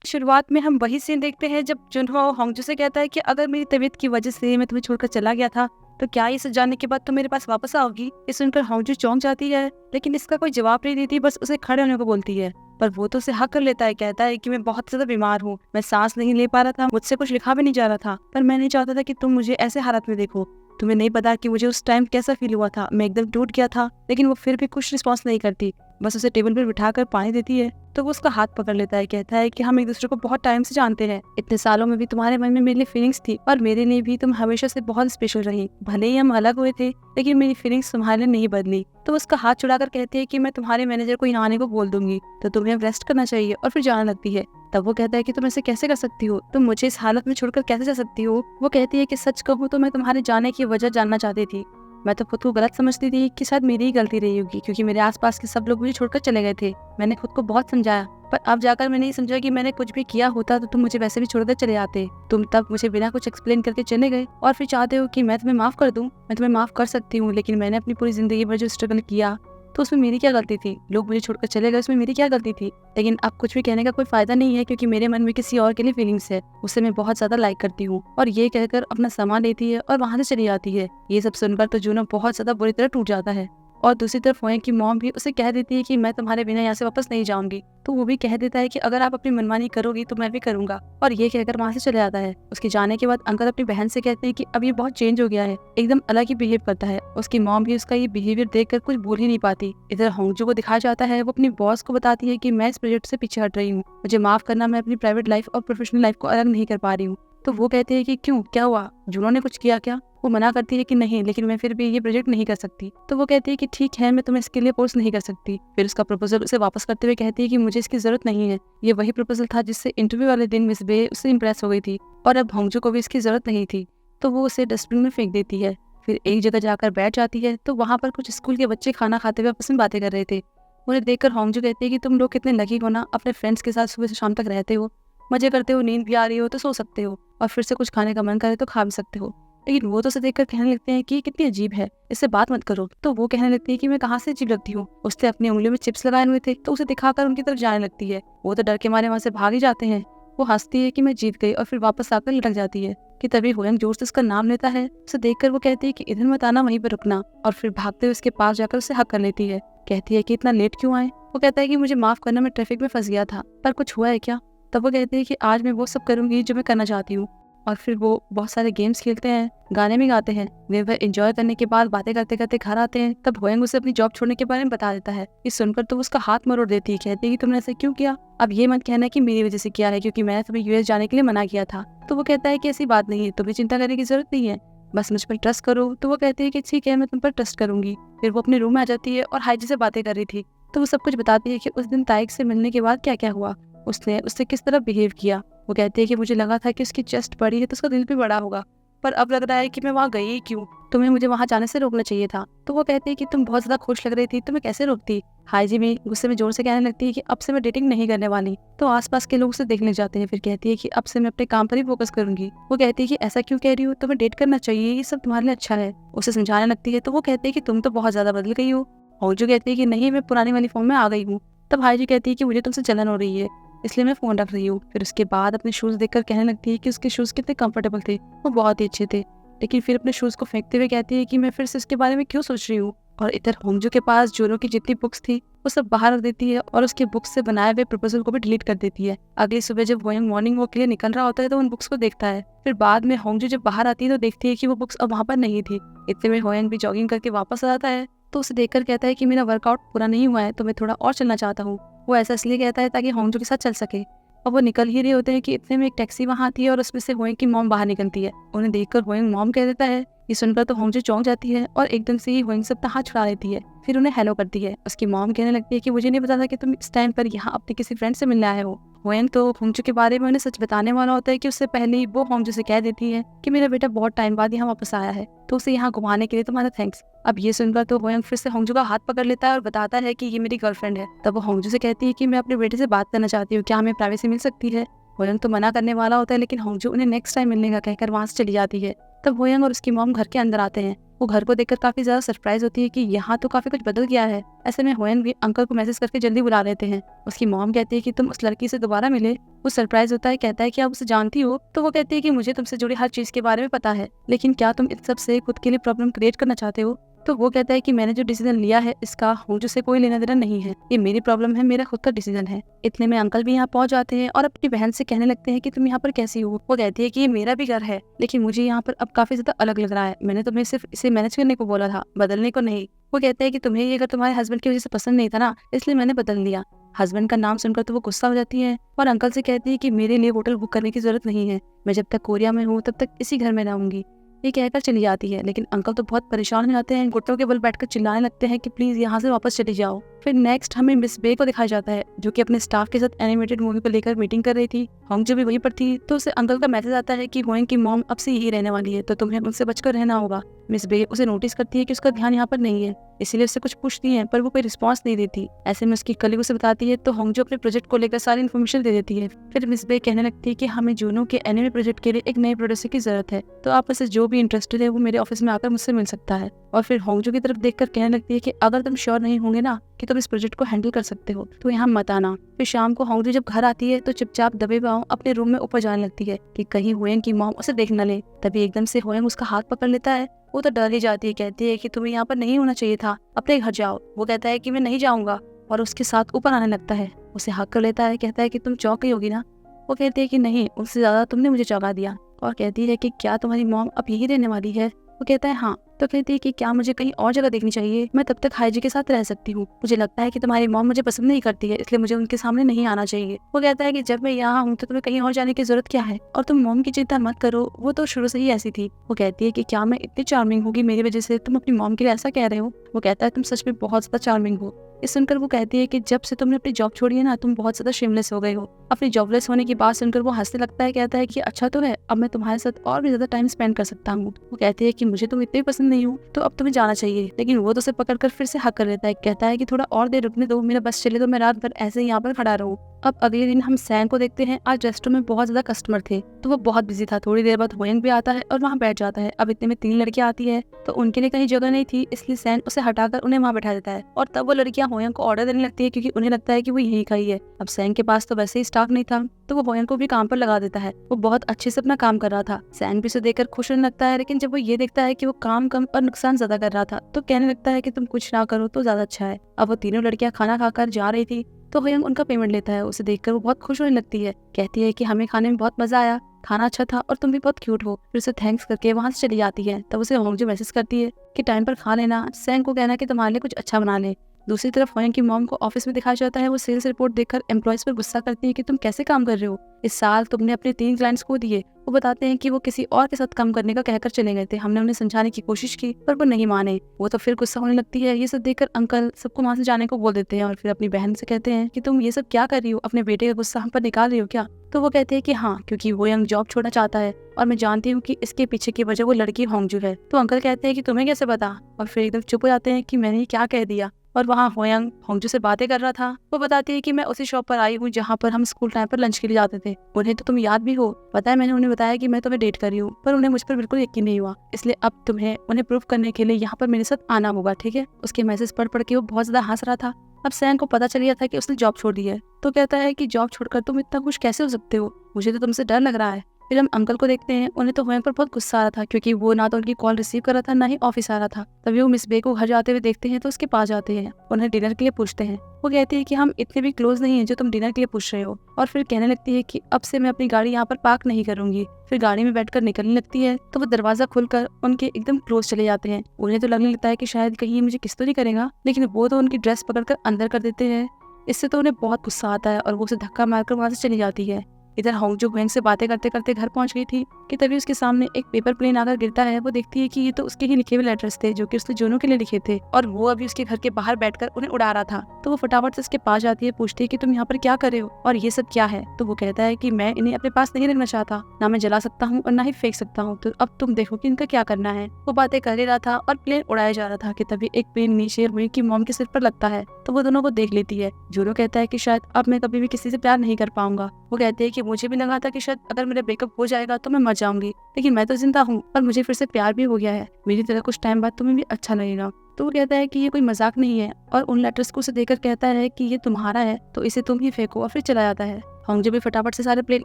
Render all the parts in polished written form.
शुरुआत में हम वही सीन देखते हैं जब जुनहो होंगजू से कहता है कि अगर मेरी तबीयत की वजह से मैं तुम्हें छोड़कर चला गया था तो क्या ये सब जानने के बाद तुम मेरे पास वापस आओगी। ये सुनकर होंगजू चौंक जाती है, लेकिन इसका कोई जवाब नहीं देती, बस उसे खड़े होने को बोलती है। पर वो तो उसे हक कर लेता है, कहता है कि मैं बहुत ज्यादा बीमार हूँ, मैं सांस नहीं ले पा रहा था, मुझसे कुछ लिखा भी नहीं जा रहा था, पर मैं नहीं चाहता था कि तुम मुझे ऐसे हालत में देखो। तुम्हें नहीं पता कि मुझे उस टाइम कैसा फील हुआ था, मैं एकदम टूट गया था। लेकिन वो फिर भी कुछ रिस्पॉन्स नहीं करती, बस उसे टेबल पर बिठाकर पानी देती है। तो वो उसका हाथ पकड़ लेता है, कहता है कि हम एक दूसरे को बहुत टाइम से जानते हैं, इतने सालों में भी तुम्हारे मन में मेरे लिए फीलिंग्स थी और मेरे लिए भी तुम हमेशा से बहुत स्पेशल रही। भले ही हम अलग हुए थे लेकिन मेरी फीलिंग्स तुम्हारे लिए नहीं बदली। तो उसका हाथ छुड़ाकर कहती है कि मैं तुम्हारे मैनेजर को यहाँ आने को बोल दूंगी, तो तुम्हें रेस्ट करना चाहिए, और फिर जाने लगती है। तब वो कहता है कि तुम ऐसे कैसे कर सकती हो, तुम मुझे इस हालत में छोड़कर कैसे जा सकती हो। वो कहती है कि सच कहूँ तो मैं तुम्हारे जाने की वजह जानना चाहती थी। मैं तो खुद को गलत समझती थी कि शायद मेरी ही गलती रही होगी, क्योंकि मेरे आसपास के सब लोग मुझे छोड़कर चले गए थे। मैंने खुद को बहुत समझाया, पर अब जाकर मैंने ये समझा कि मैंने कुछ भी किया होता तो तुम मुझे वैसे भी छोड़कर चले आते। तुम तब मुझे बिना कुछ एक्सप्लेन करके चले गए और फिर चाहते हो कि मैं तुम्हें माफ कर दूं। मैं तुम्हें माफ कर सकती हूँ, लेकिन मैंने अपनी पूरी जिंदगी भर जो स्ट्रगल किया तो उसमें मेरी क्या गलती थी। लोग मुझे छोड़कर चले गए, उसमें मेरी क्या गलती थी। लेकिन अब कुछ भी कहने का कोई फायदा नहीं है, क्योंकि मेरे मन में किसी और के लिए फीलिंग्स है, उसे मैं बहुत ज्यादा लाइक करती हूँ। और ये कहकर अपना सामान लेती है और वहां से चली जाती है। ये सब सुनकर तो जूनो बहुत ज्यादा बुरी तरह टूट जाता है। और दूसरी तरफ होएं की मॉम भी उसे कह देती है कि मैं तुम्हारे बिना यहाँ से वापस नहीं जाऊंगी। तो वो भी कह देता है कि अगर आप अपनी मनमानी करोगी तो मैं भी करूंगा, और ये कहकर वहां से चले जाता है। उसके जाने के बाद अंकल अपनी बहन से कहते हैं कि अब ये बहुत चेंज हो गया है, एकदम अलग ही बिहेव करता है। उसकी मॉम भी उसका ये बिहेवियर देखकर कुछ बोल ही नहीं पाती। इधर होंगजू को दिखाया जाता है, वो अपनी बॉस को बताती है कि मैं इस प्रोजेक्ट से पीछे हट रही हूँ, मुझे माफ करना, मैं अपनी प्राइवेट लाइफ और प्रोफेशनल लाइफ को अलग नहीं कर पा रही हूँ। तो वो कहते हैं कि क्यों, क्या हुआ, जुनो ने कुछ किया क्या। वो मना करती है कि नहीं, लेकिन मैं फिर भी ये प्रोजेक्ट नहीं कर सकती। तो वो कहती है कि ठीक है, मैं तुम्हें इसके लिए फोर्स नहीं कर सकती। फिर उसका प्रपोजल उसे वापस करते हुए कहती है कि मुझे इसकी जरूरत नहीं है, ये वही प्रपोजल था जिससे इंटरव्यू वाले दिन मिस बे उससे इंप्रेस हो गई थी, और अब होंगजू को भी इसकी जरूरत नहीं थी। तो वो उसे डस्टबिन में फेंक देती है। फिर एक जगह जाकर बैठ जाती है, तो वहाँ पर कुछ स्कूल के बच्चे खाना खाते हुए आपस में बातें कर रहे थे। उन्हें देखकर होंगजू कहती है कि तुम लोग कितने लकी हो ना, अपने फ्रेंड्स के साथ सुबह से शाम तक रहते हो, मजे करते हो, नींद भी आ रही हो तो सो सकते हो, और फिर से कुछ खाने का मन करे तो खा भी सकते हो। लेकिन वो तो उसे देखकर कहने लगते हैं कि ये कितनी अजीब है, इससे बात मत करो। तो वो कहने लगती है कि मैं कहाँ से अजीब लगती हूँ। उसने अपनी उंगलियों में चिप्स लगाए हुए थे, तो उसे दिखाकर उनकी तरफ जाने लगती है। वो तो डर के मारे वहाँ से भाग ही जाते हैं। वो हंसती है कि मैं जीत गई, और फिर वापस आकर लटक जाती है कि तभी होयंग जोर से उसका नाम लेता है। उसे देखकर वो कहती है कि इधर मत आना, वहीं पर रुकना, और फिर भागते हुए उसके पास जाकर उसे हक कर लेती है। कहती है कि इतना लेट क्यों आए। वो कहता है कि मुझे माफ करना, मैं ट्रैफिक में फंस गया था, पर कुछ हुआ है क्या। तब वो कहती है कि आज मैं वो सब करूंगी जो मैं करना चाहती हूँ। और फिर वो बहुत सारे गेम्स खेलते हैं, गाने भी गाते हैं। वे वह एंजॉय करने के बाद बातें करते करते घर आते हैं। तब होयंग उसे अपनी जॉब छोड़ने के बारे में बता देता है। ये सुनकर तो उसका हाथ मरोड़ देती है, कहती है कि तुमने ऐसा क्यों किया। अब ये मत कहना कि मेरी वजह से किया है, क्योंकि मैंने तुम्हें यूएस जाने के लिए मना किया था। तो वो कहता है कि ऐसी बात नहीं है, तुम्हें चिंता करने की जरूरत नहीं है, बस मुझ पर ट्रस्ट करो। तो वो कहती है कि ठीक है, मैं तुम पर ट्रस्ट करूंगी। फिर वो अपने रूम में आ जाती है और हाइजी से बातें कर रही थी, तो वो सब कुछ बताती है कि उस दिन ताइक से मिलने के बाद क्या क्या हुआ, उसने उससे किस तरह बिहेव किया। वो कहती है कि मुझे लगा था कि उसकी चेस्ट बड़ी है तो उसका दिल भी बड़ा होगा, पर अब लग रहा है कि मैं वहाँ गई ही क्यों, तुम्हें मुझे वहाँ जाने से रोकना चाहिए था। तो वो कहती है कि तुम बहुत ज्यादा खुश लग रही थी, तो मैं कैसे रोकती। हाईजी में गुस्से में जोर से कहने लगती है कि अब से मैं डेटिंग नहीं करने वाली। तो आसपास के लोग उसे देखने लग जाते हैं। फिर कहती है कि अब से मैं अपने काम पर ही फोकस करूंगी। वो कहती है कि ऐसा क्यों कह रही हो, तुम्हें डेट करना चाहिए, ये सब तुम्हारे लिए अच्छा है। उसे समझाने लगती है, तो वो कहती है कि तुम तो बहुत ज्यादा बदल गई हो। और जो कहती है कि नहीं, मैं पुरानी वाली फॉर्म में आ गई हूँ। तब हाईजी कहती है कि मुझे तुमसे जलन हो रही है, इसलिए मैं फोन रख रही हूँ। फिर उसके बाद अपने शूज देखकर कहने लगती है कि उसके शूज कितने कंफर्टेबल थे, वो बहुत ही अच्छे थे। लेकिन फिर अपने शूज को फेंकते हुए कहती है कि मैं फिर से इसके बारे में क्यों सोच रही हूँ। और इधर होंगजू के पास जोरो की जितनी बुक्स थी वो सब बाहर रख देती है, और उसके बुक्स से बनाए हुए प्रपोजल को भी डिलीट कर देती है। अगली सुबह जब होयंग मॉर्निंग वॉक के लिए निकल रहा होता है तो उन बुक्स को देखता है। फिर बाद में होंगजू जब बाहर आती है तो देखती है कि वो बुक्स अब वहाँ पर नहीं थी। इतने में होयंग भी जॉगिंग करके वापस आ जाता है, तो उसे देखकर कहता है कि मेरा वर्कआउट पूरा नहीं हुआ है, तो मैं थोड़ा और चलना चाहता हूँ। वो ऐसा इसलिए कहता है ताकि होंगजू के साथ चल सके। और वो निकल ही रहे होते हैं कि इतने में एक टैक्सी वहाँ आती है और उसमें से होयंग की मॉम बाहर निकलती है। उन्हें देखकर होयंग मॉम कह देता है। ये सुनकर तो होंगजू चौंक जाती है और एकदम से ही होयंग सबका हाथ छुड़ा लेती है। फिर उन्हें हेलो करती है। उसकी मॉम कहने लगती है कि मुझे नहीं पता था कि तुम इस टाइम पर यहाँ अपने किसी फ्रेंड से मिलने आए हो। होयंग तो होंगजू के बारे में उन्हें सच बताने वाला होता है कि उससे पहले ही वो होंगजू से कह देती है कि मेरा बेटा बहुत टाइम बाद यहाँ वापस आया है, तो उसे यहाँ घुमाने के लिए तुम्हारा थैंक्स। अब ये सुनकर तो होयंग फिर से होंगजू का हाथ पकड़ लेता है और बताता है कि ये मेरी गर्लफ्रेंड है। तब वो होंगजू से कहती है कि मैं अपने बेटे से बात करना चाहती हूँ, क्या हमें प्राइवेसी मिल सकती है। होयंग तो मना करने वाला होता है, लेकिन होंगजू उन्हें नेक्स्ट टाइम मिलने का कहकर वहाँ से चली जाती है। तब होयंग और उसकी मॉम घर के अंदर आते हैं। वो घर को देखकर काफी ज्यादा सरप्राइज होती है कि यहाँ तो काफी कुछ बदल गया है। ऐसे में होयंग भी अंकल को मैसेज करके जल्दी बुला लेते हैं। उसकी मॉम कहती है कि तुम उस लड़की से दोबारा मिले। वो सरप्राइज होता है, कहता है कि आप उसे जानती हो। तो वो कहती है कि मुझे तुमसे जुड़ी हर चीज के बारे में पता है, लेकिन क्या तुम इन सब से खुद के लिए प्रॉब्लम क्रिएट करना चाहते हो? तो वो कहता है कि मैंने जो डिसीजन लिया है इसका होंजू से कोई लेना देना नहीं है, ये मेरी प्रॉब्लम है, मेरा खुद का डिसीजन है। इतने में अंकल भी यहाँ पहुंच जाते हैं और अपनी बहन से कहने लगते हैं कि तुम यहाँ पर कैसी हो। वो कहती है कि ये मेरा भी घर है, लेकिन मुझे यहाँ पर अब काफी ज्यादा अलग लग रहा है। मैंने तुम्हें सिर्फ इसे मैनेज करने को बोला था, बदलने को नहीं। वो कहता है कि तुम्हें ये घर तुम्हारे हस्बैंड की वजह से पसंद नहीं था ना, इसलिए मैंने बदल लिया। हस्बैंड का नाम सुनकर तो वो गुस्सा हो जाती है और अंकल से कहती है कि मेरे लिए होटल बुक करने की जरूरत नहीं है, मैं जब तक कोरिया में हूँ तब तक इसी घर में रहूंगी। ये कहकर चली जाती है, लेकिन अंकल तो बहुत परेशान हो जाते हैं, घुटनों के बल बैठकर चिल्लाने लगते हैं कि प्लीज यहाँ से वापस चली जाओ। फिर नेक्स्ट हमें मिस बे को दिखाया जाता है, जो कि अपने स्टाफ के साथ एनिमेटेड मूवी को लेकर मीटिंग कर रही थी। होंगजू भी वहीं पर थी, तो उसे अंकल का मैसेज आता है कि होयंग की मॉम अब से यही रहने वाली है, तो तुम्हें उनसे बचकर रहना होगा। मिस बे उसे नोटिस करती है कि उसका ध्यान यहाँ पर नहीं है, इसीलिए उससे कुछ पूछती है, पर वो कोई रिस्पॉन्स नहीं देती। ऐसे में उसकी कलीग उसे बताती है, तो होंगजू अपने प्रोजेक्ट को लेकर सारी इन्फॉर्मेशन दे देती है। फिर मिस बे कहने लगती है कि हमें जूनो के एनिमे प्रोजेक्ट के लिए एक नए प्रोड्यूसर की जरूरत है, तो आप में से जो भी इंटरेस्टेड है वो मेरे ऑफिस में आकर मुझसे मिल सकता है। और फिर होंगजू की तरफ देखकर कहने लगती है कि अगर तुम श्योर नहीं होंगे ना कि तुम इस प्रोजेक्ट को हैंडल कर सकते हो तो यहाँ मत आना। फिर शाम को होंगजू जब घर आती है तो चुपचाप दबे पांव अपने रूम में ऊपर जाने लगती है कि कहीं होयंग की मॉम उसे देख न ले। तभी एकदम से होयंग उसका हाथ पकड़ लेता है। वो तो डर ही जाती है, कहती है कि तुम्हें यहाँ पर नहीं होना चाहिए था, अपने घर जाओ। वो कहता है कि मैं नहीं जाऊंगा और उसके साथ ऊपर आने लगता है। उसे हक कर लेता है, कहता है कि तुम चौंक गई होगी ना। वो कहती है कि नहीं, उससे ज्यादा तुमने मुझे चौंका दिया। और कहती है कि क्या तुम्हारी मॉम अब यही रहने वाली है? वो कहता है हाँ। तो कहती है कि क्या मुझे कहीं और जगह देखनी चाहिए? मैं तब तक हाईजी के साथ रह सकती हूँ। मुझे लगता है कि तुम्हारी मॉम मुझे पसंद नहीं करती है, इसलिए मुझे उनके सामने नहीं आना चाहिए। वो कहता है कि जब मैं यहाँ हूँ तो तुम्हें कहीं और जाने की जरूरत क्या है, और तुम मॉम की चिंता मत करो, वो तो शुरू से ही ऐसी थी। वो कहती है कि क्या मैं इतनी चार्मिंग होगी मेरी वजह से तुम अपनी मॉम के लिए ऐसा कह रहे हो? वो कहता है तुम सच में बहुत ज्यादा चार्मिंग हो। इस सुनकर वो कहती है कि जब से तुमने अपनी जॉब छोड़ी है ना, तुम बहुत ज्यादा शेमलेस हो गए हो। अपनी जॉबलेस होने की बात सुनकर वो हंसने लगता है, कहता है कि अच्छा तो है, अब मैं तुम्हारे साथ और भी ज्यादा टाइम स्पेंड कर सकता हूँ। वो कहती है कि मुझे तुम इतनी पसंद नहीं हो, तो अब तुम्हें जाना चाहिए। लेकिन वो तो उसे पकड़कर फिर से हक कर लेता है, कहता है कि थोड़ा और देर रुकने दो, मेरा बस चले तो मैं रात भर ऐसे ही यहाँ पर खड़ा रहूँ। अब अगले दिन हम सैन को देखते हैं। आज रेस्टोरेंट में बहुत ज्यादा कस्टमर थे, तो वो बहुत बिजी था। थोड़ी देर बाद होयंग भी आता है और वहाँ बैठ जाता है। अब इतने में 3 लड़कियां आती है, तो उनके लिए कहीं जगह नहीं थी, इसलिए सैन उसे हटाकर उन्हें वहाँ बैठा देता है। और तब वो लड़कियां होयंग को ऑर्डर देने लगती है, क्योंकि उन्हें लगता है कि वो यही खाई है। अब सैन के पास तो वैसे ही स्टाफ नहीं था, तो वो होयंग को भी काम पर लगा देता है। वो बहुत अच्छे से अपना काम कर रहा था। सैन भी उसे देखकर खुश होने लगता है, लेकिन जब वो ये देखता है कि वो काम कम और नुकसान ज्यादा कर रहा था, तो कहने लगता है कि तुम कुछ ना करो तो ज्यादा अच्छा है। अब वो तीनों लड़कियां खाना खाकर जा रही थी, तो होयंग उनका पेमेंट लेता है। उसे देखकर वो बहुत खुश होने लगती है, कहती है कि हमें खाने में बहुत मजा आया, खाना अच्छा था और तुम भी बहुत क्यूट हो। फिर उसे थैंक्स करके वहाँ से चली जाती है। तब उसे होंगजू मैसेज करती है कि टाइम पर खा लेना, सैन को कहना कि तुम्हारे लिए कुछ अच्छा बना ले। दूसरी तरफ होयंग की मॉम को ऑफिस में दिखाया जाता है। वो सेल्स रिपोर्ट देखकर एम्प्लॉयज पर गुस्सा करती है कि तुम कैसे काम कर रहे हो, इस साल तुमने अपने 3 क्लाइंट्स को दिए। वो बताते हैं कि वो किसी और के साथ काम करने का कहकर चले गए थे, हमने उन्हें समझाने की कोशिश की पर वो नहीं माने। वो तो फिर गुस्सा होने लगती है। ये सब देखकर अंकल सबको वहाँ से जाने को बोल देते हैं और फिर अपनी बहन से कहते हैं कि तुम ये सब क्या कर रही हो, अपने बेटे का गुस्सा हम पर निकाल रही हो क्या? तो वो कहते हैं कि हाँ, क्योंकि होयंग जॉब छोड़ना चाहता है और मैं जानती हूँ कि इसके पीछे की वजह वो लड़की होंगजू है। तो अंकल कहते हैं कि तुम्हें कैसे पता? और फिर एकदम चुप हो जाते हैं कि मैंने क्या कह दिया। और वहाँ होयंग होंगजू से बातें कर रहा था। वो बताती है कि मैं उसी शॉप पर आई हूँ जहाँ पर हम स्कूल टाइम पर लंच के लिए जाते थे। उन्हें तो तुम याद भी हो, पता है मैंने उन्हें बताया कि मैं तुम्हें डेट कर रही हूँ, पर उन्हें मुझ पर बिल्कुल यकीन नहीं हुआ, इसलिए अब तुम्हें उन्हें प्रूव करने के लिए यहाँ पर मेरे साथ आना होगा, ठीक है? उसके मैसेज पढ़ के वो बहुत ज्यादा हंस रहा था। अब सैन को पता चल गया था कि उसने जॉब छोड़ दी है, तो कहता है कि जॉब छोड़कर तुम इतना खुश कैसे हो सकते हो, मुझे तो तुमसे डर लग रहा है। फिर हम अंकल को देखते हैं। उन्हें तो होयंग पर बहुत गुस्सा आ रहा था, क्योंकि वो ना तो उनकी कॉल रिसीव कर रहा था, ना ही ऑफिस आ रहा था। तभी वो मिस बे को घर जाते हुए देखते हैं, तो उसके पास जाते हैं, उन्हें डिनर के लिए पूछते हैं। वो कहती है कि हम इतने भी क्लोज नहीं है जो तुम डिनर के लिए पूछ रहे हो। और फिर कहने लगती है कि अब से मैं अपनी गाड़ी यहाँ पर पार्क नहीं करूंगी। फिर गाड़ी में बैठकर निकलने लगती है, तो वो दरवाजा खुलकर उनके एकदम क्लोज चले जाते हैं। उन्हें तो लगने लगता है कि शायद कहीं मुझे किस तो नहीं करेगा, लेकिन वो तो उनकी ड्रेस पकड़कर अंदर कर देते हैं। इससे तो उन्हें बहुत गुस्सा आता है और वो उसे धक्का मारकर वहाँ से चली जाती है। इधर होंगजू होयंग से बातें करते करते घर पहुंच गई थी कि तभी उसके सामने एक पेपर प्लेन आकर गिरता है। वो देखती है कि ये तो उसके ही लिखे हुए लेटर्स थे, जो कि उसने जूनो के लिए लिखे थे, और वो अभी उसके घर के बाहर बैठकर उन्हें उड़ा रहा था। तो वो फटाफट से उसके पास जाती है, पूछती है कि तुम यहाँ पर क्या कर रहे हो और ये सब क्या है? तो वो कहता है कि मैं इन्हें अपने पास नहीं रखना चाहता, ना मैं जला सकता हूँ और ना ही फेंक सकता हूँ, तो अब तुम देखो कि इनका क्या करना है। वो बातें कर ही रहा था और प्लेन उड़ाया जा रहा था कि तभी एक प्लेन नीचे होयंग की मॉम के सिर पर लगता है, तो वो दोनों को देख लेती है। जूनो कहता है कि शायद अब मैं कभी भी किसी से प्यार नहीं कर पाऊंगा। वो कहते हैं कि मुझे भी लगा था कि शायद अगर मेरा ब्रेकअप हो जाएगा तो मैं मर जाऊंगी, लेकिन मैं तो जिंदा हूँ और मुझे फिर से प्यार भी हो गया है। मेरी तरह कुछ टाइम बाद तुम्हें भी अच्छा लगेगा। तो वो कहता है कि ये कोई मजाक नहीं है और उन लेटर्स को उसे देकर कहता है कि ये तुम्हारा है तो इसे तुम ही फेंको, और फिर चला जाता है। होंगजो भी फटाफट से सारे प्लेट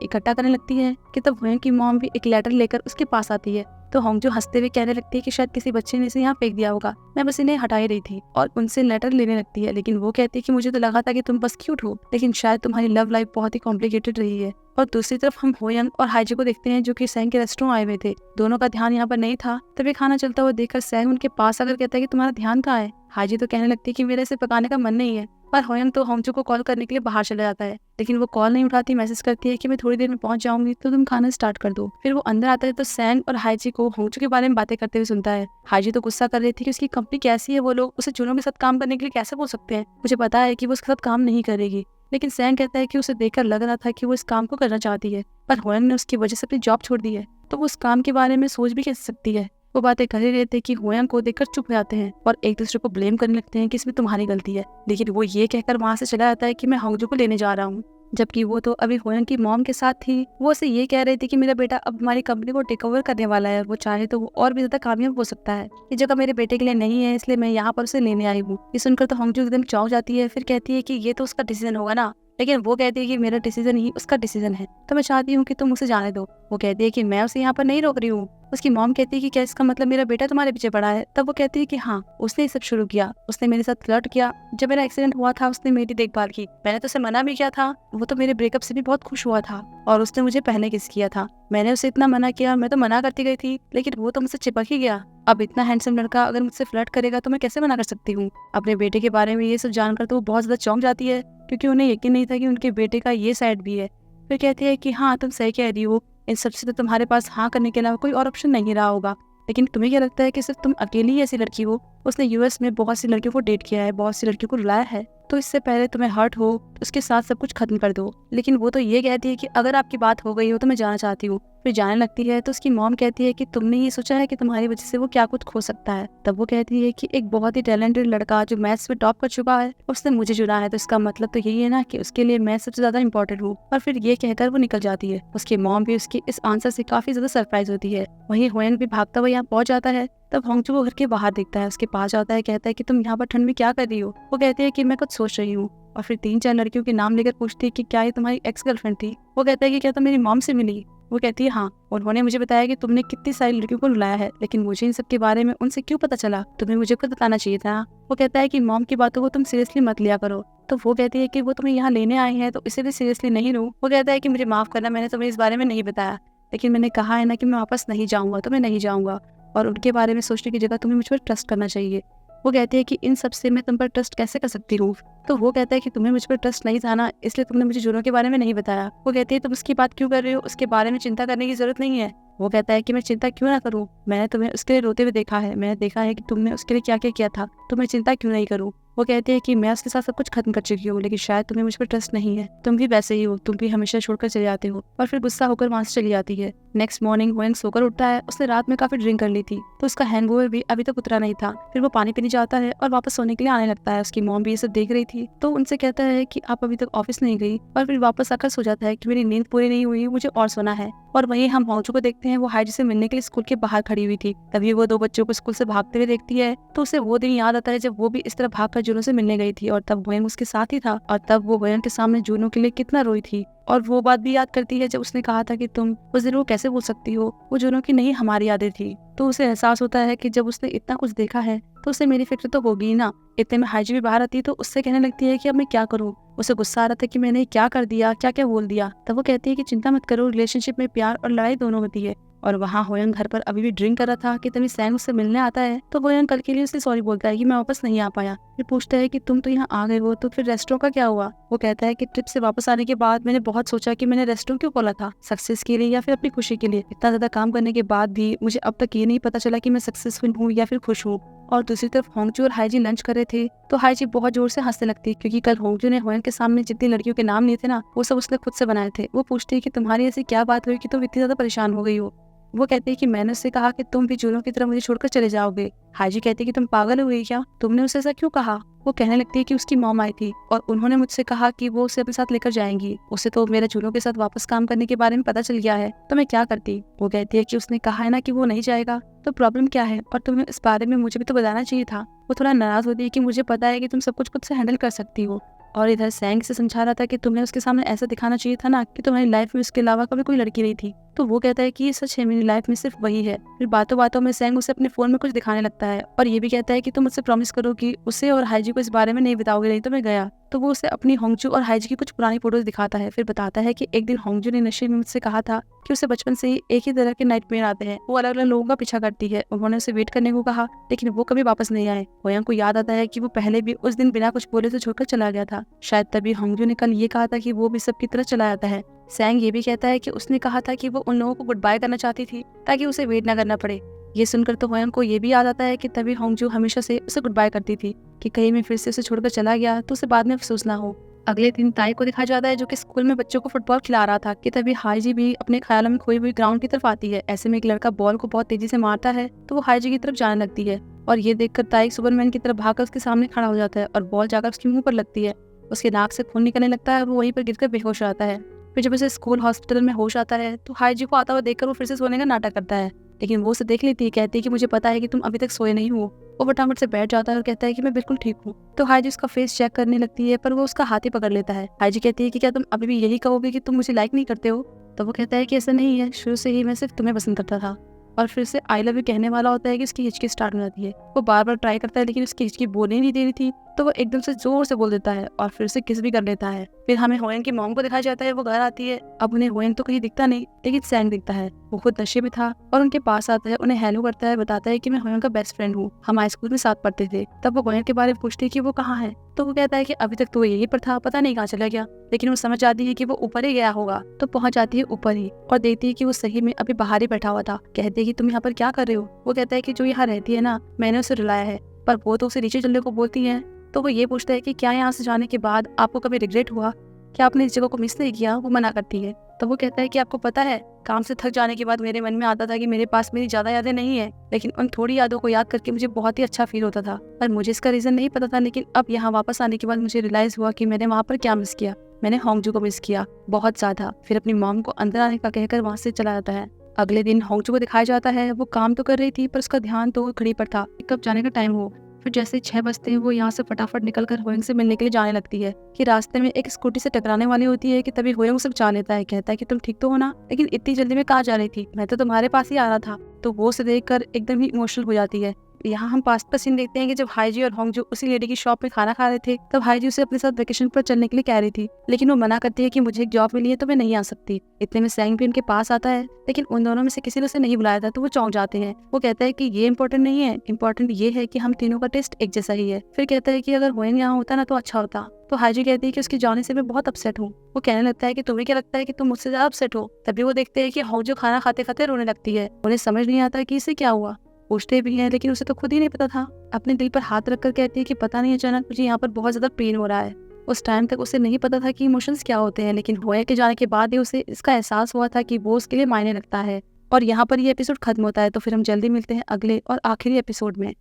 इकट्ठा करने लगती है कि तब होयंग की मॉम भी एक लेटर लेकर उसके पास आती है। तो होंगजो हंसते हुए कहने लगती है कि शायद किसी बच्चे ने इसे यहाँ फेंक दिया होगा, मैं बस इन्हें हटा ही रही थी, और उनसे लेटर लेने लगती है। लेकिन वो कहती है कि मुझे तो लगा था कि तुम बस क्यूट हो, लेकिन शायद तुम्हारी लव लाइफ बहुत ही कॉम्प्लिकेटेड रही है। और दूसरी तरफ हम होयंग और हाईजी को देखते हैं जो कि सैंग के रेस्टोरेंट आए हुए थे। दोनों का ध्यान यहाँ पर नहीं था। तभी खाना चलता हुआ देखकर सैंग उनके पास आकर कहता है कि तुम्हारा ध्यान कहाँ है। हाईजी तो कहने लगती है कि मेरे इसे पकाने का मन नहीं है, पर होयंग तो होंगजो को कॉल करने के लिए बाहर चला जाता है, लेकिन वो कॉल नहीं उठाती। मैसेज करती है कि मैं थोड़ी देर में पहुंच जाऊंगी तो तुम खाना स्टार्ट कर दो। फिर वो अंदर आता है तो सैंग और हाईजी को होंगजो के बारे में बातें करते हुए सुनता है। हाईजी तो गुस्सा कर रही थी कि उसकी कंपनी कैसी है, वो लोग उसे जुनों के साथ काम करने के लिए कैसे बोल सकते हैं, मुझे पता है कि वो उसके साथ काम नहीं करेगी। लेकिन सैंग कहता है कि उसे देखकर लग रहा था कि वो इस काम को करना चाहती है, पर होयंग ने उसकी वजह से अपनी जॉब छोड़ दी है, तो वो उस काम के बारे में सोच भी कैसे सकती है। वो बातें कर ही रहे थे कि होयंग को देखकर चुप हो जाते हैं और एक दूसरे को ब्लेम करने लगते हैं कि इसमें तुम्हारी गलती है। लेकिन वो ये कहकर वहां से चला जाता है कि मैं होंगजो को लेने जा रहा हूँ, जबकि वो तो अभी होयंग की मॉम के साथ थी। वो उसे ये कह रही थी कि मेरा बेटा अब हमारी कंपनी को टेक ओवर करने वाला है, वो चाहे तो वो और भी ज्यादा कामयाब हो सकता है। ये जगह मेरे बेटे के लिए नहीं है, इसलिए मैं यहाँ पर उसे लेने आई हूँ। ये सुनकर तो होंगजो एकदम चौंक जाती है। फिर कहती है कि ये तो उसका डिसीजन होगा ना, लेकिन वो कहती है कि मेरा डिसीजन ही उसका डिसीजन है, तो मैं चाहती हूँ कि तुम उसे जाने दो। वो कहती है कि मैं उसे यहाँ पर नहीं रोक रही हूँ। उसकी मॉम कहती है कि क्या इसका मतलब मेरा बेटा तुम्हारे पीछे पड़ा है। तब वो कहती है कि हाँ, उसने ये सब शुरू किया, उसने मेरे साथ फ्लर्ट किया। जब मेरा एक्सीडेंट हुआ था उसने मेरी देखभाल की, मैंने तो उसे मना भी किया था। वो तो मेरे ब्रेकअप से भी बहुत खुश हुआ था और उसने मुझे पहले किस किया था। मैंने उसे इतना मना किया, मैं तो मना करती गई थी, लेकिन वो तो मुझसे चिपक ही गया। अब इतना हैंडसम लड़का अगर मुझसे फ्लर्ट करेगा तो मैं कैसे मना कर सकती हूँ। अपने बेटे के बारे में ये सब जानकर तो वो बहुत ज्यादा चौंक जाती है, क्योंकि उन्हें यकीन नहीं था कि उनके बेटे का ये साइड भी है। फिर कहती है कि हाँ, तुम सही कह रही हो, इन सबसे तो तुम्हारे पास हाँ करने के अलावा कोई और ऑप्शन नहीं रहा होगा। लेकिन तुम्हें क्या लगता है कि सिर्फ तुम अकेली ही ऐसी लड़की हो? उसने यूएस में बहुत सी लड़कियों को डेट किया है, बहुत सी लड़कियों को रुलाया है, तो इससे पहले तुम्हें हर्ट हो तो उसके साथ सब कुछ खत्म कर दो। लेकिन वो तो ये कहती है कि अगर आपकी बात हो गई हो तो मैं जाना चाहती हूँ। फिर जाने लगती है तो उसकी मॉम कहती है कि तुमने ये सोचा है कि तुम्हारी वजह से वो क्या कुछ खो सकता है। तब वो कहती है कि एक बहुत ही टैलेंटेड लड़का जो मैथ्स में टॉप कर चुका है उसने मुझे चुना है, तो इसका मतलब तो यही है ना कि उसके लिए मैं सबसे ज्यादा इंपॉर्टेंट हूँ। और फिर ये कहकर वो निकल जाती है। उसकी मॉम भी उसकी इस आंसर से काफी ज्यादा सरप्राइज होती है। वहीं होयंग भी भागता हुआ यहाँ पहुंच जाता है। तब होंगजो को घर के बाहर देखता है, उसके पास जाता है, कहता है कि तुम यहाँ पर ठंड में क्या कर रही हो। वो कहती है कि मैं कुछ सोच रही हूँ, और फिर 3-4 लड़कियों के नाम लेकर पूछती है कि क्या ये तुम्हारी एक्स गर्लफ्रेंड थी। वो कहता है कि क्या तुम मेरी मॉम से मिली। वो कहती है हाँ, उन्होंने मुझे बताया कि तुमने कितनी सारी लड़कियों को रुलाया है, लेकिन मुझे इन सब के बारे में उनसे क्यों पता चला, तुम्हें मुझे खुद बताना चाहिए था। वो कहता है कि मॉम की बातों को तुम सीरियसली मत लिया करो। तो वो कहती है कि वो तुम्हें यहाँ लेने आए हैं तो इसे भी सीरियसली नहीं लो। वो कहता है कि मुझे माफ करना, मैंने तुम्हें इस बारे में नहीं बताया, लेकिन मैंने कहा है ना कि मैं वापस नहीं जाऊंगा, तो मैं नहीं जाऊंगा, और उनके बारे में सोचने की जगह तुम्हें मुझ पर ट्रस्ट करना चाहिए। वो कहती है कि इन सब से मैं तुम पर ट्रस्ट कैसे कर सकती हूँ। तो वो कहता है कि तुम्हें मुझ पर ट्रस्ट नहीं था ना, इसलिए तुमने मुझे जुनों के बारे में नहीं बताया। वो कहती है तुम उसकी बात क्यों कर रहे हो, उसके बारे में चिंता करने की जरूरत नहीं है। वो कहता है कि मैं चिंता क्यों ना करूँ, मैंने तुम्हें उसके लिए रोते हुए देखा है, मैंने देखा है कि तुमने उसके लिए क्या क्या किया था, तो मैं चिंता क्यों नहीं करूँ। वो कहती है कि मैं उसके साथ सब कुछ खत्म कर चुकी हूँ, लेकिन शायद तुम्हें मुझ पर ट्रस्ट नहीं है, तुम भी वैसे ही हो, तुम भी हमेशा छोड़कर चले जाते हो। और फिर गुस्सा होकर वहाँ से चली जाती है। नेक्स्ट मॉर्निंग होयंग सोकर उठता है। उसने रात में काफी ड्रिंक कर ली थी, तो उसका हैंगओवर भी अभी तक उतरा नहीं था। फिर वो पानी पीने जाता है और वापस सोने के लिए आने लगता है। उसकी मॉम भी ये सब देख रही थी, तो उनसे कहता है कि आप अभी तक ऑफिस नहीं गई, और फिर वापस आकर सो जाता है कि मेरी नींद पूरी नहीं हुई, मुझे और सोना है। और वहीं हम होंगजो को देखते हैं, वो हाईजी से मिलने के लिए स्कूल के बाहर खड़ी हुई थी। तभी वो 2 बच्चों को स्कूल से भागते हुए देखती है, तो उसे वो दिन याद आता है जब वो भी इस तरह भागकर जुनों से मिलने गई थी, और तब होयंग उसके साथ ही था, और तब वो होयंग के सामने जुनों के लिए कितना रोई थी। और वो बात भी याद करती है जब उसने कहा था कि तुम उस दिन वो कैसे बोल सकती हो, वो जुनों की नहीं हमारी यादें थी। तो उसे एहसास होता है कि जब उसने इतना कुछ देखा है तो उसे मेरी फिक्र तो होगी ही ना। इतने में हाईजी भी बाहर आती है, तो उससे कहने लगती है कि अब मैं क्या करूँ। उसे गुस्सा आ रहा था कि मैंने क्या कर दिया, क्या क्या बोल दिया। तब वो कहती है कि चिंता मत करो, रिलेशनशिप में प्यार और लड़ाई दोनों होती है। और वहाँ होयंग घर पर अभी भी ड्रिंक कर रहा था कि तभी सैंग उससे मिलने आता है। तो होयंग कल के लिए उससे सॉरी बोलता है कि मैं वापस नहीं आ पाया। फिर पूछता है कि तुम तो यहाँ आ गए हो, तो फिर रेस्टोरेंट का क्या हुआ। वो कहता है कि ट्रिप से वापस आने के बाद मैंने बहुत सोचा कि मैंने रेस्टोरेंट क्यों खोला था, सक्सेस के लिए या फिर अपनी खुशी के लिए। इतना ज्यादा काम करने के बाद भी मुझे अब तक ये नहीं पता चला कि मैं सक्सेसफुल हूँ या फिर खुश हूँ। और दूसरी तरफ होंगजो और हाईजी लंच कर रहे थे, तो हाईजी बहुत जोर से हंसने लगती है, क्योंकि कल होंगजो ने होयंग के सामने जितनी लड़कियों के नाम लिए थे ना, वो सब उसने खुद से बनाए थे। वो पूछती है कि तुम्हारी ऐसी क्या बात हुई कि तुम इतनी ज्यादा परेशान हो गई हो। वो कहती है कि मैंने उससे कहा कि तुम भी जुनहो की तरह मुझे छोड़कर चले जाओगे। हाईजी कहती है कि तुम पागल हो गई क्या, तुमने उसे ऐसा क्यों कहा। वो कहने लगती है कि उसकी मॉम आई थी और उन्होंने मुझसे कहा कि वो उसे अपने साथ लेकर जाएंगी। उसे तो मेरे जुनहो के साथ वापस काम करने के बारे में पता चल गया है, तो मैं क्या करती। वो कहती है कि उसने कहा है ना कि वो नहीं जाएगा, तो प्रॉब्लम क्या है, और तुम्हें इस बारे में मुझे भी तो बताना चाहिए था। वो थोड़ा नाराज होती है कि मुझे पता है कि तुम सब कुछ खुद से हैंडल कर सकती हो। और इधर सैंग से समझा रहा था कि तुम्हें उसके सामने ऐसा दिखाना चाहिए था ना कि तुम्हारी लाइफ में उसके अलावा कभी कोई लड़की नहीं थी। तो वो कहता है कि ये सच है, मेरी लाइफ में सिर्फ वही है। फिर बातों बातों में सैंग उसे अपने फोन में कुछ दिखाने लगता है और ये भी कहता है कि तुम मुझसे प्रॉमिस करो कि उसे और हाईजी को इस बारे में नहीं बताओगे, नहीं तो मैं गया। तो वो उसे अपनी होंगजू और हाईजी की कुछ पुरानी फोटोज दिखाता है। फिर बताता है कि एक दिन होंगजू ने नशे में मुझसे कहा था कि उसे बचपन से ही एक ही तरह के नाइटमेयर आते हैं, वो अलग अलग लोगों का पीछा करती है। उन्होंने उसे वेट करने को कहा लेकिन वो कभी वापस नहीं आए। होयांग को याद आता है कि वो पहले भी उस दिन बिना कुछ बोले तो छोड़कर चला गया था। शायद तभी होंगजू ने कल ये कहा था कि वो भी सबकी तरह चला जाता है। सैंग ये भी कहता है कि उसने कहा था कि वो उन लोगों को गुड बाय करना चाहती थी ताकि उसे वेट ना करना पड़े। ये सुनकर तो होयांग को ये भी याद आता है कि तभी होंगजू हमेशा से उसे गुड बाय करती थी कि कहीं मैं फिर से उसे छोड़कर चला गया तो उसे बाद में अफसोस ना हो। अगले दिन ताई को दिखाया जाता है जो कि स्कूल में बच्चों को फुटबॉल खिला रहा था कि तभी हाईजी भी अपने ख्यालों में खोई हुई ग्राउंड की तरफ आती है। ऐसे में एक लड़का बॉल को बहुत तेजी से मारता है तो वो हाईजी की तरफ जाने लगती है और ये देखकर ताई सुपरमैन की तरफ भागकर उसके सामने खड़ा हो जाता है और बॉल जाकर उसके मुंह पर लगती है। उसके नाक से खून निकलने लगता है और वो वहीं पर गिरकर बेहोश हो जाता है। फिर जब उसे स्कूल हॉस्पिटल में होश आता है तो हाईजी को आता हुआ देखकर वो फिर से सोने का नाटक करता है, लेकिन वो उसे देख लेती है, कहती है कि मुझे पता है कि तुम अभी तक सोए नहीं हो। वो फटाफट से बैठ जाता है और कहता है कि मैं बिल्कुल ठीक हूँ। तो हाईजी उसका फेस चेक करने लगती है पर वो उसका हाथ ही पकड़ लेता है। हाईजी कहती है कि क्या तुम अभी भी यही कहोगे कि तुम मुझे लाइक नहीं करते हो। तो वो कहता है कि ऐसा नहीं है, शुरू से ही मैं सिर्फ तुम्हें पसंद करता था। और फिर से आई लव यू कहने वाला होता है कि उसकी हिचकी स्टार्ट हो जाती है। वो बार बार ट्राई करता है लेकिन उसकी हिचकी बोलने नहीं दे रही थी, तो वो एकदम से जोर से बोल देता है और फिर से किस भी कर लेता है। फिर हमें होयंग की मॉम को दिखाया जाता है, वो घर आती है। अब उन्हें होयंग तो कहीं दिखता नहीं लेकिन सैंग दिखता है। वो खुद नशे में था और उनके पास आता है, उन्हें हेलो करता है, बताता है कि मैं होयंग का बेस्ट फ्रेंड हूँ, हम हाई स्कूल में साथ पढ़ते थे। तब वो होयंग के बारे में पूछती है कि वो कहाँ है, तो वो कहता है कि अभी तक तो वो यहीं पर था, पता नहीं कहाँ चला गया। लेकिन वो समझ जाती है कि वो ऊपर ही गया होगा, तो पहुंच जाती है ऊपर ही और देखती है कि वो सही में अभी बाहर ही बैठा हुआ था। कहते है कि तुम यहाँ पर क्या कर रहे हो। वो कहता है कि जो यहाँ रहती है ना, मैंने उसे रुलाया है, पर वो तो उसे नीचे चलने को बोलती है। तो वो ये पूछता है कि क्या यहाँ से जाने के बाद आपको कभी रिग्रेट हुआ, क्या आपने इस जगह को मिस नहीं किया। वो मना करती है। तो वो कहता है कि आपको पता है, काम से थक जाने के बाद मेरे मन में आता था कि मेरे पास मेरी ज्यादा यादें नहीं है, लेकिन उन थोड़ी यादों को याद करके मुझे बहुत ही अच्छा फील होता था। पर मुझे इसका रीजन नहीं पता था, लेकिन अब यहाँ वापस आने के बाद मुझे रियलाइज हुआ कि मैंने वहाँ पर क्या मिस किया। मैंने होंगजू को मिस किया बहुत ज्यादा। फिर अपनी मॉम को अंदर आने का कहकर वहाँ से चला जाता है। अगले दिन होंगजू को दिखाया जाता है, वो काम तो कर रही थी पर उसका ध्यान तो घड़ी पर था, कब जाने का टाइम हो। फिर जैसे 6 बजते हैं वो यहाँ से फटाफट निकलकर होयंग से मिलने के लिए जाने लगती है कि रास्ते में एक स्कूटी से टकराने वाली होती है कि तभी होयंग उसे बचा लेता है। कहता है कि तुम ठीक तो हो ना, लेकिन इतनी जल्दी में कहाँ जा रही थी, मैं तो तुम्हारे पास ही आ रहा था। तो वो उसे देखकर एकदम ही इमोशनल हो जाती है। यहाँ हम पास्ट का सीन देखते हैं कि जब हाईजी और होंगजू उसी लेडी की शॉप में खाना खा रहे थे, तब हाईजी उसे अपने साथ वेकेशन पर चलने के लिए कह रही थी, लेकिन वो मना करती है कि मुझे एक जॉब मिली है तो मैं नहीं आ सकती। इतने में सैंग भी उनके पास आता है, लेकिन उन दोनों में से किसी ने उसे नहीं बुलाया था, तो वो चौंक जाते हैं। वो कहता है कि ये इंपॉर्टेंट नहीं है, इंपॉर्टेंट ये है कि हम तीनों का टेस्ट एक जैसा ही है। फिर कहता है कि अगर होयंग यहाँ होता ना तो अच्छा होता। तो हाईजी कहती है कि उसके जाने से मैं बहुत अपसेट हूँ। वो कहने लगता है कि तुम्हें क्या लगता है कि तुम मुझसे ज्यादा अपसेट हो। तभी वो देखते हैं कि होंगजू खाना खाते खाते रोने लगती है। उन्हें समझ नहीं आता कि इसे क्या हुआ। पूछते भी हैं लेकिन उसे तो खुद ही नहीं पता था। अपने दिल पर हाथ रखकर कहती है कि पता नहीं, अचानक मुझे यहाँ पर बहुत ज्यादा पेन हो रहा है। उस टाइम तक उसे नहीं पता था कि इमोशंस क्या होते हैं, लेकिन होया के जाने के बाद ही उसे इसका एहसास हुआ था कि वो उसके लिए मायने रखता है। और यहाँ पर ये एपिसोड खत्म होता है। तो फिर हम जल्दी मिलते हैं अगले और आखिरी एपिसोड में।